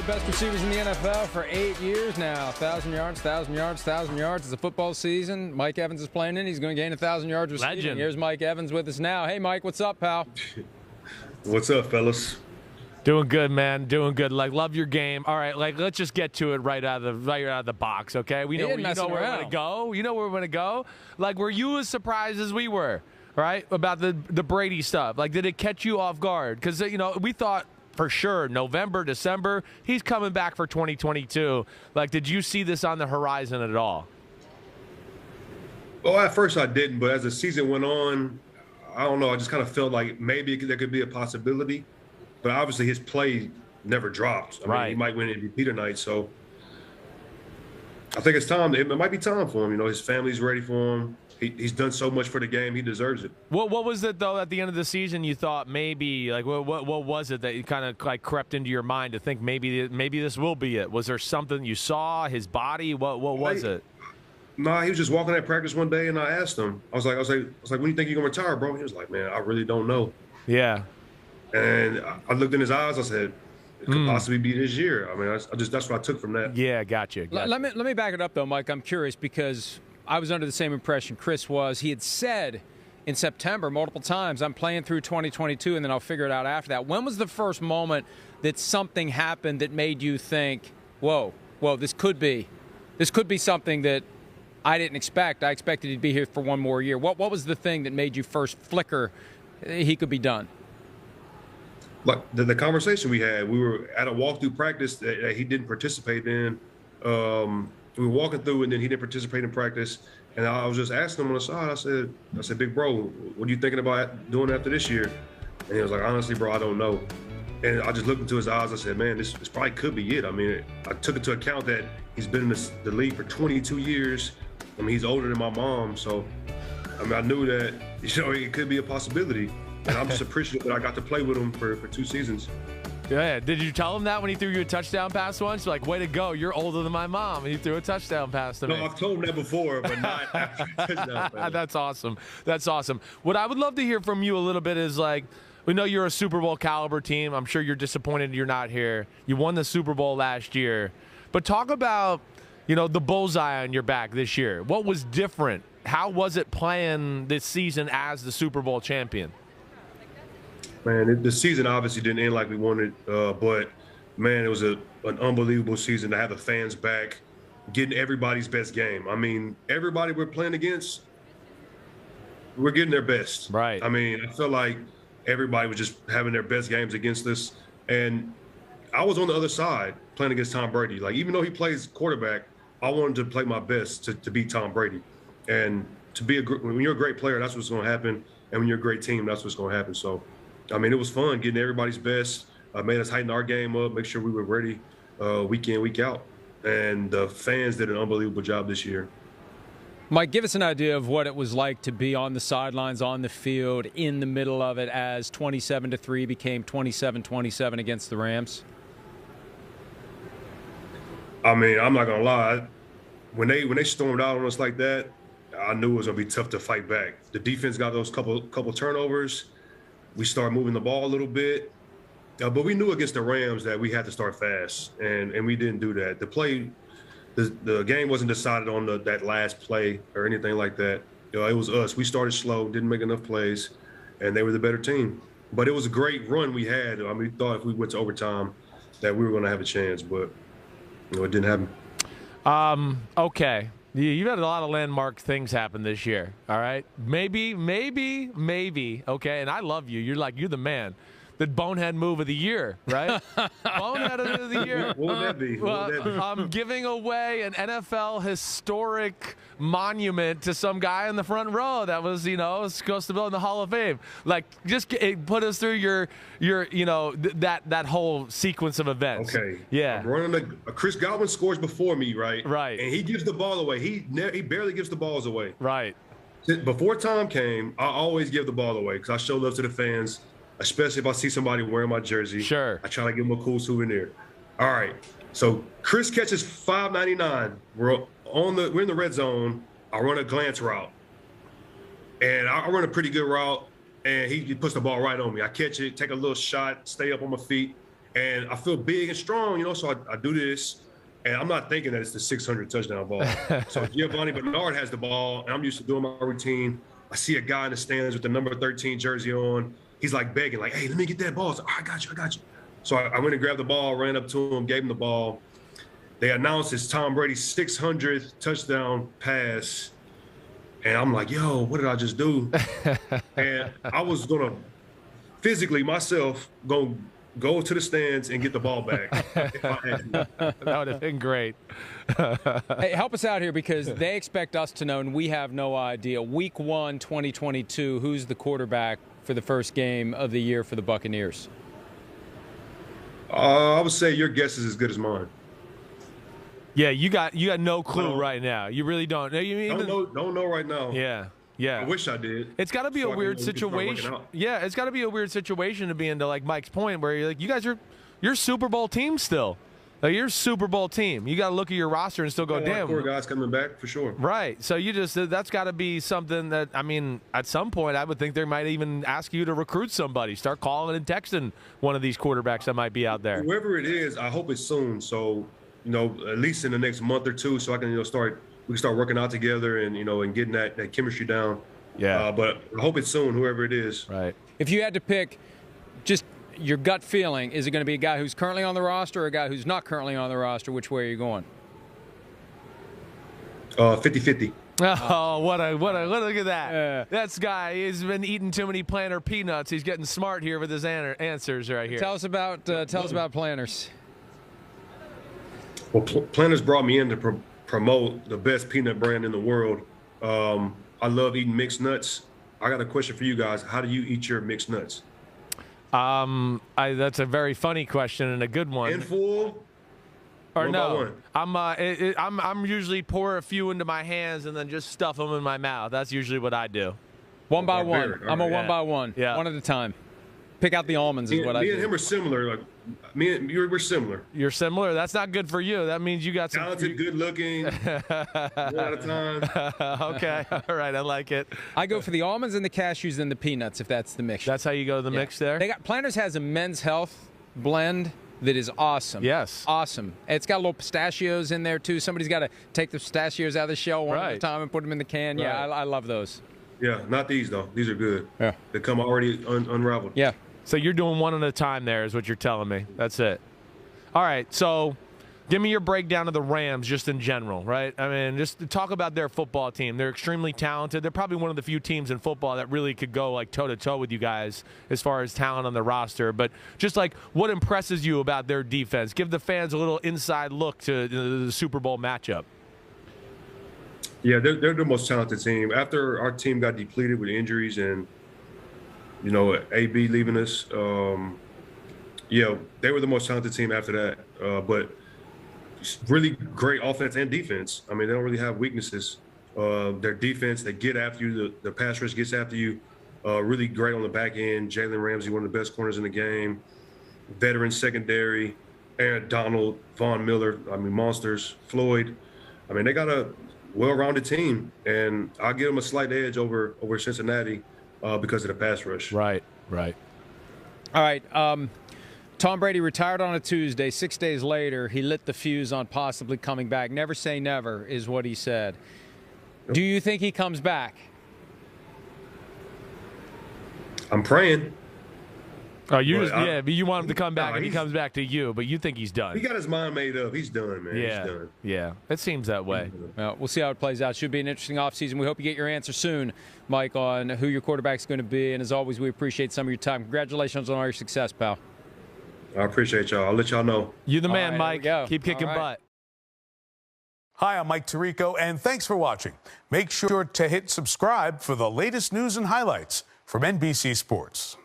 best receivers in the NFL for 8 years now. 1,000 yards, 1,000 yards, 1,000 yards. It's a football season. Mike Evans is playing in. He's going to gain 1,000 yards receiving. Legend. Here's Mike Evans with us now. Hey, Mike, what's up, pal? What's up, fellas? Doing good, man. Doing good. Love your game. All right, let's just get to it right out of the box, okay? We know where we're going to go. You know where we're going to go. Were you as surprised as we were, right, about the Brady stuff? Did it catch you off guard? Because we thought for sure November, December, he's coming back for 2022. Did you see this on the horizon at all? Well, at first I didn't, but as the season went on, I don't know. I just kind of felt like maybe there could be a possibility. But obviously his play never dropped. I mean, he might win MVP tonight. So I think it's time. It might be time for him. His family's ready for him. He's done so much for the game. He deserves it. What was it, though, at the end of the season you thought maybe, what was it that you kind of crept into your mind to think maybe this will be it? Was there something you saw, his body? What was it? Nah, he was just walking at practice one day, and I asked him. I was like, when do you think you're going to retire, bro? He was like, man, I really don't know. Yeah. And I looked in his eyes. I said, it could possibly be this year. I mean, that's what I took from that. Yeah, gotcha. Let me back it up, though, Mike. I'm curious because I was under the same impression Chris was. He had said in September multiple times, I'm playing through 2022, and then I'll figure it out after that. When was the first moment that something happened that made you think, whoa, this could be something that I didn't expect. I expected he'd be here for one more year. What was the thing that made you first flicker he could be done? Like the conversation we had, we were at a walkthrough practice that he didn't participate in. We were walking through, and then he didn't participate in practice. And I was just asking him on the side. I said, big bro, what are you thinking about doing after this year? And he was like, honestly, bro, I don't know. And I just looked into his eyes. I said, man, this probably could be it. I mean, I took into account that he's been in the league for 22 years. I mean, he's older than my mom. So, I mean, I knew that, it could be a possibility. And I'm just appreciative that I got to play with him for 2 seasons. Yeah. Did you tell him that when he threw you a touchdown pass once? Like, way to go. You're older than my mom. And he threw a touchdown pass to me. No, I've told him that before, but not after a touchdown pass. That's awesome. That's awesome. What I would love to hear from you a little bit is, we know you're a Super Bowl caliber team. I'm sure you're disappointed you're not here. You won the Super Bowl last year. But talk about, the bullseye on your back this year. What was different? How was it playing this season as the Super Bowl champion? Man, the season obviously didn't end like we wanted, but, man, it was an unbelievable season to have the fans back, getting everybody's best game. I mean, everybody we're playing against, we're getting their best. Right. I mean, I felt like everybody was just having their best games against us. And I was on the other side playing against Tom Brady. Even though he plays quarterback, I wanted to play my best to beat Tom Brady. And when you're a great player, that's what's going to happen. And when you're a great team, that's what's going to happen. So, I mean, it was fun getting everybody's best. Made us tighten our game up, make sure we were ready week in, week out. And the fans did an unbelievable job this year. Mike, give us an idea of what it was like to be on the sidelines, on the field, in the middle of it as 27-3 became 27-27 against the Rams. I mean, I'm not going to lie. When they stormed out on us like that, I knew it was going to be tough to fight back. The defense got those couple turnovers. We started moving the ball a little bit. But we knew against the Rams that we had to start fast, and we didn't do that. The game wasn't decided on that last play or anything like that. It was us. We started slow, didn't make enough plays, and they were the better team. But it was a great run we had. I mean, we thought if we went to overtime that we were going to have a chance, but it didn't happen. Okay. You've had a lot of landmark things happen this year, all right? Maybe, okay, and I love you. You're the man. The bonehead move of the year, right? Bonehead of the year. What would that be? I'm giving away an NFL historic monument to some guy in the front row that was, supposed to be in the Hall of Fame. Just put us through your that whole sequence of events. Okay. Yeah. I'm running Chris Godwin scores before me, right? Right. And he gives the ball away. He barely gives the balls away. Right. Before Tom came, I always give the ball away because I show love to the fans. Especially if I see somebody wearing my jersey. Sure. I try to give them a cool souvenir. All right. So Chris catches 599. We're in the red zone. I run a glance route. And I run a pretty good route. And he puts the ball right on me. I catch it, take a little shot, stay up on my feet. and I feel big and strong, you know. So I do this, and I'm not thinking that it's the 600 touchdown ball. So Giovanni Bernard has the ball, and I'm used to doing my routine. I see a guy in the stands with the number 13 jersey on. He's like begging, like, "Hey, let me get that ball." So, I got you. So I went and grabbed the ball, ran up to him, gave him the ball. They announced it's Tom Brady's 600th touchdown pass. And I'm like, yo, what did I just do? And I was going to physically myself go to the stands and get the ball back. If I had to. That would have been great. Hey, help us out here because they expect us to know, and we have no idea. Week 1, 2022, who's the quarterback for the first game of the year for the Buccaneers? I would say your guess is as good as mine. Yeah, you got no clue right now. You really don't. Don't know right now. Yeah. I wish I did. It's got to be a weird situation. Yeah, it's got to be a weird situation to be into, like Mike's point, where you're like, you guys you're Super Bowl team still. Like, you're a Super Bowl team. You got to look at your roster and still go, damn. Four guys coming back for sure. Right. So that's got to be something that, I mean, at some point I would think they might even ask you to recruit somebody. Start calling and texting one of these quarterbacks that might be out there. Whoever it is, I hope it's soon. So, you know, at least in the next month or two, so I can, we can start working out together and, and getting that chemistry down. Yeah. But I hope it's soon, whoever it is. Right. If you had to pick just your gut feeling, is it going to be a guy who's currently on the roster or a guy who's not currently on the roster? Which way are you going? 50-50. Oh, what a look at that. That guy has been eating too many planter peanuts. He's getting smart here with his answers right here. Tell us about Planters. Well, Planters brought me in to promote the best peanut brand in the world. I love eating mixed nuts. I got a question for you guys. How do you eat your mixed nuts? That's a very funny question and a good one. In full? Or one no? by one? I'm usually pour a few into my hands and then just stuff them in my mouth. That's usually what I do. One by one. I'm a one by one. Yeah. One at a time. Pick out the almonds is what I do. Me and him are similar. Like we're similar. You're similar. That's not good for you. That means you got some talented, good looking. One at a time. Okay. All right. I like it. I go for the almonds and the cashews and the peanuts if that's the mix. That's how you go to the mix there? Planters has a Men's Health blend that is awesome. Yes. Awesome. It's got little pistachios in there too. Somebody's got to take the pistachios out of the shell one at a time and put them in the can. Right. Yeah, I love those. Yeah, not these though. These are good. Yeah. They come already unraveled. Yeah. So you're doing one at a time there is what you're telling me. That's it. All right, so give me your breakdown of the Rams just in general, right? I mean, just to talk about their football team. They're extremely talented. They're probably one of the few teams in football that really could go like toe-to-toe with you guys as far as talent on the roster. But just like what impresses you about their defense? Give the fans a little inside look to the Super Bowl matchup. Yeah, they're the most talented team. After our team got depleted with injuries and AB leaving us. They were the most talented team after that. But really great offense and defense. I mean, they don't really have weaknesses. Their defense, they get after you. The pass rush gets after you. Really great on the back end. Jalen Ramsey, one of the best corners in the game. Veteran secondary. Aaron Donald, Von Miller. I mean, monsters. Floyd. I mean, they got a well-rounded team. And I'll give them a slight edge over Cincinnati. Because of the pass rush. Right. All right. Tom Brady retired on a Tuesday. 6 days later, he lit the fuse on possibly coming back. Never say never is what he said. Nope. Do you think he comes back? I'm praying. Oh, you want him to come back, and he comes back to you, but you think he's done. He got his mind made up. He's done, man. Yeah, he's done. Yeah. It seems that way. Well, we'll see how it plays out. Should be an interesting offseason. We hope you get your answer soon, Mike, on who your quarterback's going to be. And as always, we appreciate some of your time. Congratulations on all your success, pal. I appreciate y'all. I'll let y'all know. You the man, Mike. Keep kicking butt. Hi, I'm Mike Tirico, and thanks for watching. Make sure to hit subscribe for the latest news and highlights from NBC Sports.